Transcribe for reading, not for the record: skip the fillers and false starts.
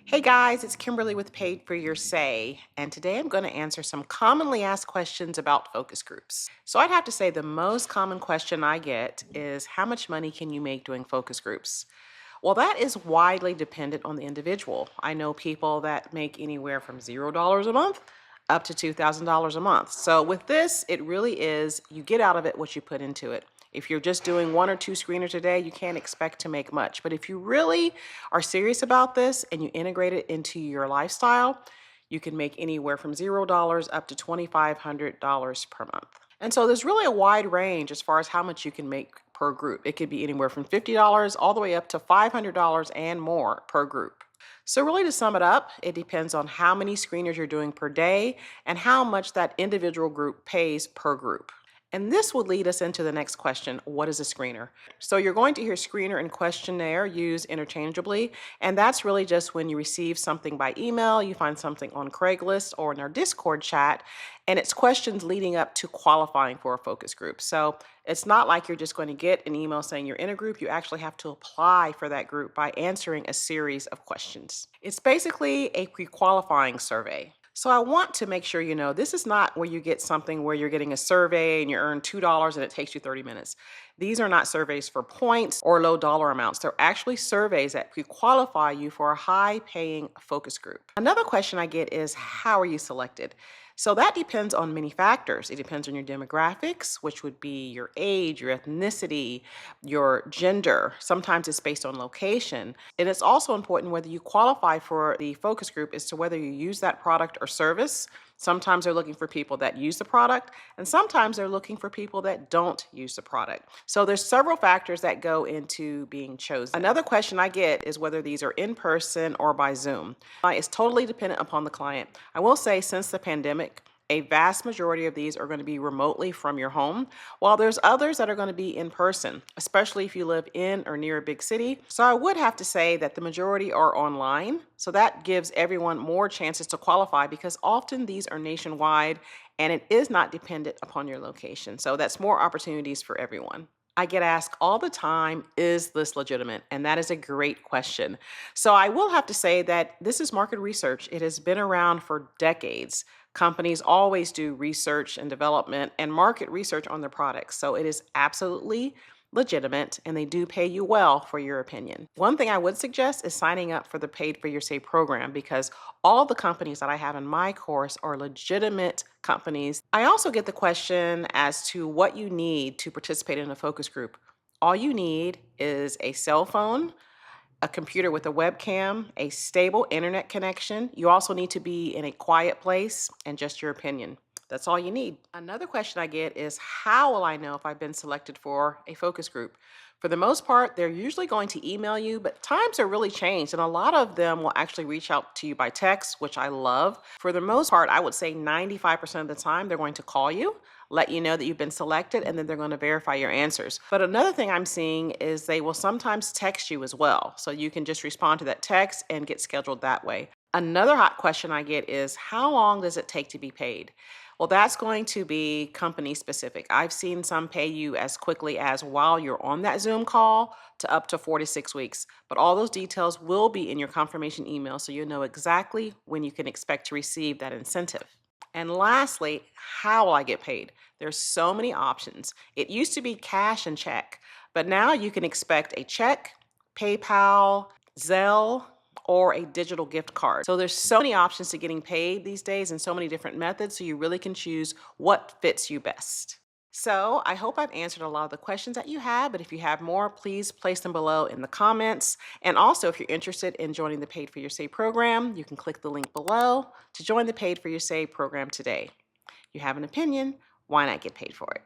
Hey guys, it's Kimberly with Paid for Your Say, and today I'm going to answer some commonly asked questions about focus groups. So I'd have to say the most common question I get is how much money can you make doing focus groups? Well, that is widely dependent on the individual. I know people that make anywhere from $0 a month up to $2,000 a month. So with this, it really is you get out of it what you put into it. If you're just doing one or two screeners a day, you can't expect to make much. But if you really are serious about this and you integrate it into your lifestyle, you can make anywhere from $0 up to $2,500 per month. And so there's really a wide range as far as how much you can make per group. It could be anywhere from $50 all the way up to $500 and more per group. So really to sum it up, it depends on how many screeners you're doing per day and how much that individual group pays per group. And this would lead us into the next question. What is a screener? So you're going to hear screener and questionnaire used interchangeably. And that's really just when you receive something by email, you find something on Craigslist or in our Discord chat, and it's questions leading up to qualifying for a focus group. So it's not like you're just going to get an email saying you're in a group. You actually have to apply for that group by answering a series of questions. It's basically a pre-qualifying survey. So I want to make sure you know this is not where you get something where you're getting a survey and you earn $2 and it takes you 30 minutes. These are not surveys for points or low dollar amounts. They're actually surveys that pre-qualify you for a high-paying focus group. Another question I get is, how are you selected? So that depends on many factors. It depends on your demographics, which would be your age, your ethnicity, your gender. Sometimes it's based on location. And it's also important whether you qualify for the focus group as to whether you use that product or service. Sometimes they're looking for people that use the product, and sometimes they're looking for people that don't use the product. So there's several factors that go into being chosen. Another question I get is whether these are in person or by Zoom. It's totally dependent upon the client. I will say since the pandemic, a vast majority of these are going to be remotely from your home, while there's others that are going to be in person, especially if you live in or near a big city. So I would have to say that the majority are online. So that gives everyone more chances to qualify because often these are nationwide and it is not dependent upon your location. So that's more opportunities for everyone. I get asked all the time, is this legitimate? And that is a great question. So I will have to say that this is market research. It has been around for decades. Companies always do research and development and market research on their products. So it is absolutely legitimate and they do pay you well for your opinion. One thing I would suggest is signing up for the Paid for Your Say program because all the companies that I have in my course are legitimate companies. I also get the question as to what you need to participate in a focus group. All you need is a cell phone, a computer with a webcam, a stable internet connection. You also need to be in a quiet place and just your opinion. That's all you need. Another question I get is, how will I know if I've been selected for a focus group? For the most part, they're usually going to email you, but times are really changed, and a lot of them will actually reach out to you by text, which I love. For the most part, I would say 95% of the time, they're going to call you, let you know that you've been selected, and then they're going to verify your answers. But another thing I'm seeing is they will sometimes text you as well. So you can just respond to that text and get scheduled that way. Another hot question I get is, how long does it take to be paid? Well, that's going to be company specific. I've seen some pay you as quickly as while you're on that Zoom call to up to 4 to 6 weeks. But all those details will be in your confirmation email so you'll know exactly when you can expect to receive that incentive. And lastly, how will I get paid? There's so many options. It used to be cash and check, but now you can expect a check, PayPal, Zelle, or a digital gift card. So there's so many options to getting paid these days and so many different methods, so you really can choose what fits you best. So I hope I've answered a lot of the questions that you have, but if you have more, please place them below in the comments. And also, if you're interested in joining the Paid for Your Say program, you can click the link below to join the Paid for Your Say program today. You have an opinion, why not get paid for it?